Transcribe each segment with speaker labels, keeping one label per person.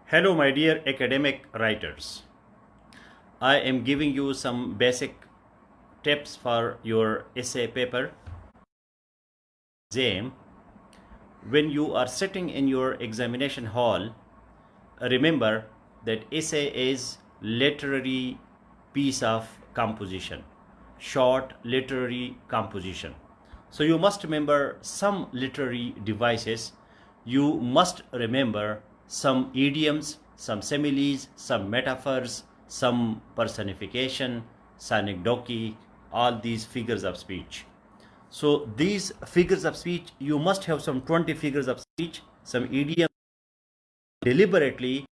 Speaker 1: Hello, my dear academic writers. I am giving you some basic tips for your essay paper exam. When you are sitting in your examination hall, remember that essay is literary piece of composition, short literary composition. So you must remember some literary devices. You must remember some idioms, some similes, some metaphors, some personification, synecdoche, all these figures of speech. So these figures of speech, you must have some 20 figures of speech, some idioms deliberately.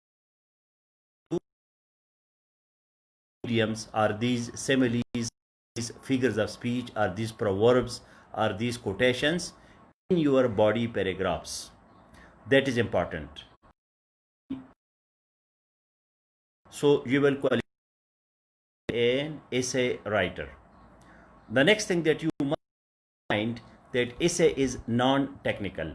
Speaker 1: Idioms are these similes, these figures of speech, are these proverbs, are these quotations in your body paragraphs. That is important. So you will qualify an essay writer. The next thing that you must find that essay is non-technical.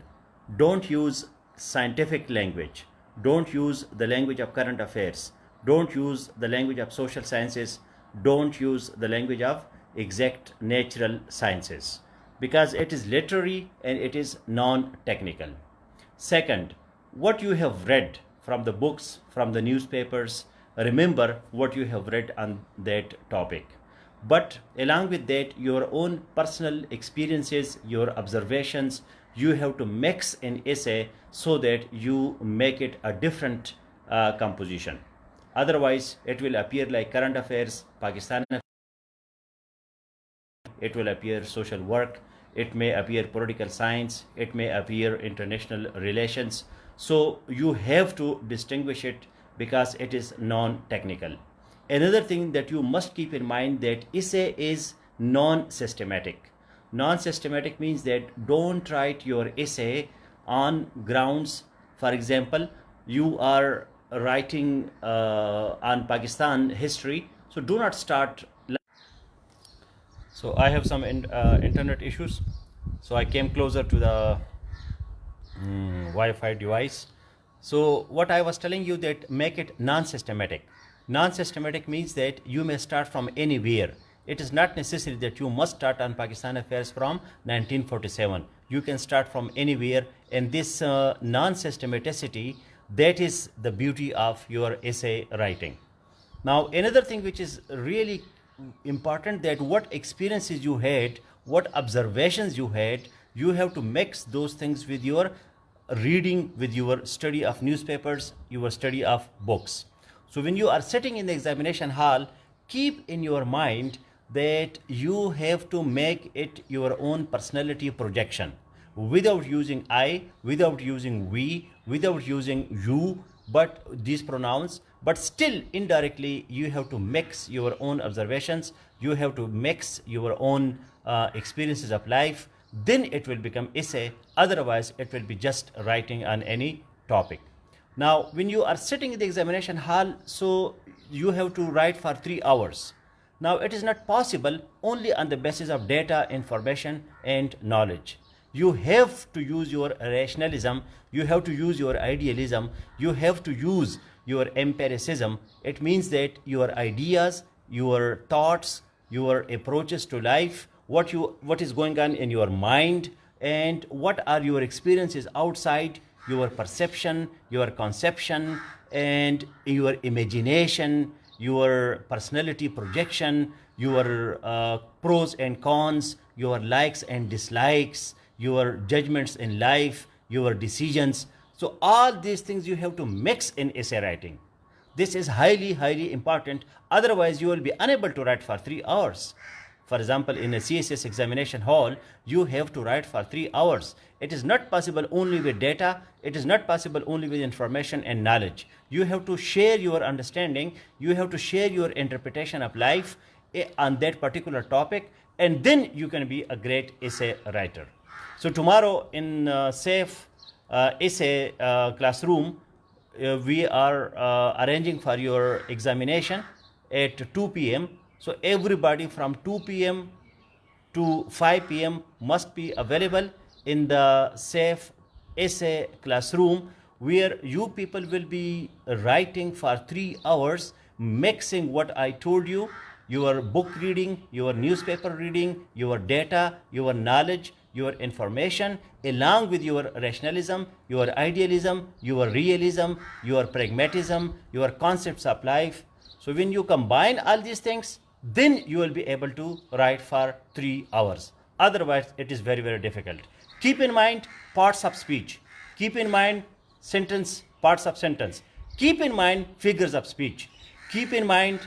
Speaker 1: Don't use scientific language. Don't use the language of current affairs. Don't use the language of social sciences. Don't use the language of exact natural sciences, because it is literary and it is non-technical. Second, what you have read from the books, from the newspapers, remember what you have read on that topic. But along with that, your own personal experiences, your observations, you have to mix an essay so that you make it a different composition. Otherwise, it will appear like current affairs, Pakistan, it will appear social work, it may appear political science, it may appear international relations. So you have to distinguish it because it is non-technical. Another thing that you must keep in mind, that essay is non-systematic. Non-systematic means that don't write your essay on grounds. For example, you are writing on Pakistan history, so do not start. So I have some internet issues, so I came closer to the Wi-Fi device. So what I was telling you, that make it non-systematic. Non-systematic means that you may start from anywhere. It is not necessary that you must start on Pakistan affairs from 1947. You can start from anywhere, and this non-systematicity, that is the beauty of your essay writing. Now, another thing which is really important, that what experiences you had, what observations you had, you have to mix those things with your reading, with your study of newspapers, your study of books. So when you are sitting in the examination hall, keep in your mind that you have to make it your own personality projection, without using I, without using we, without using you, but these pronouns. But still indirectly you have to mix your own observations, you have to mix your own experiences of life. Then it will become essay. Otherwise it will be just writing on any topic. Now when you are sitting in the examination hall, so you have to write for 3 hours. Now it is not possible only on the basis of data, information and knowledge. You have to use your rationalism, you have to use your idealism, you have to use your empiricism. It means that your ideas, your thoughts, your approaches to life, what is going on in your mind, and what are your experiences outside, your perception, your conception, and your imagination, your personality projection, your pros and cons, your likes and dislikes, your judgments in life, your decisions. So all these things you have to mix in essay writing. This is highly, highly important. Otherwise, you will be unable to write for 3 hours. For example, in a CSS examination hall, you have to write for 3 hours. It is not possible only with data. It is not possible only with information and knowledge. You have to share your understanding. You have to share your interpretation of life on that particular topic, and then you can be a great essay writer. So tomorrow in safe essay classroom, we are arranging for your examination at 2 p.m. So everybody from 2 p.m. to 5 p.m. must be available in the safe essay classroom, where you people will be writing for 3 hours, mixing what I told you, your book reading, your newspaper reading, your data, your knowledge, your information, along with your rationalism, your idealism, your realism, your pragmatism, your concepts of life. So when you combine all these things, then you will be able to write for 3 hours. Otherwise, it is very, very difficult. Keep in mind parts of speech. Keep in mind sentence, parts of sentence. Keep in mind figures of speech. Keep in mind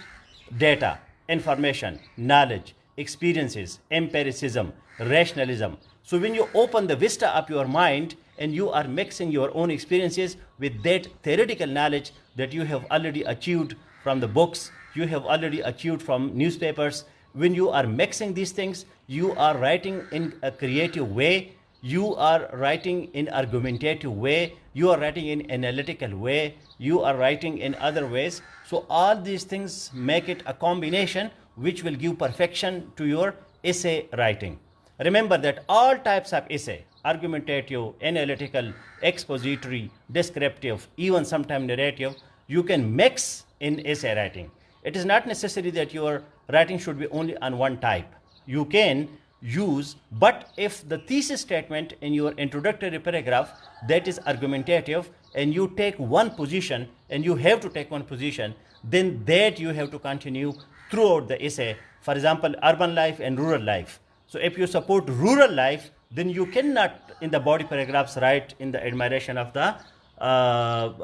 Speaker 1: data, information, knowledge, experiences, empiricism, rationalism. So when you open the vista of your mind and you are mixing your own experiences with that theoretical knowledge that you have already achieved from the books, you have already achieved from newspapers, when you are mixing these things, you are writing in a creative way, you are writing in argumentative way, you are writing in analytical way, you are writing in other ways. So all these things make it a combination which will give perfection to your essay writing. Remember that all types of essay, argumentative, analytical, expository, descriptive, even sometimes narrative, you can mix in essay writing. It is not necessary that your writing should be only on one type. You can use, but if the thesis statement in your introductory paragraph that is argumentative and you take one position, and you have to take one position, then that you have to continue throughout the essay. For example, urban life and rural life. So if you support rural life, then you cannot in the body paragraphs write in the admiration of the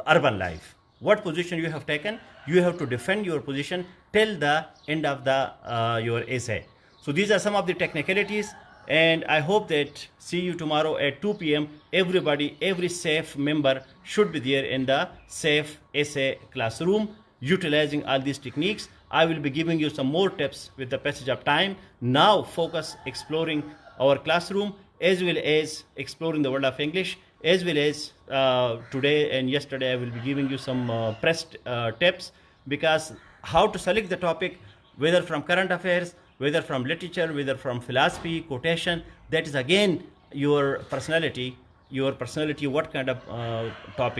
Speaker 1: urban life. What position you have taken, you have to defend your position till the end of the your essay. So these are some of the technicalities, and I hope that see you tomorrow at 2 p.m. Everybody, every SAFE member should be there in the SAFE essay classroom utilizing all these techniques. I will be giving you some more tips with the passage of time. Now focus exploring our classroom as well as exploring the world of English, as well as today and yesterday I will be giving you some pressed tips, because how to select the topic, whether from current affairs, whether from literature, whether from philosophy, quotation, that is again your personality, what kind of topic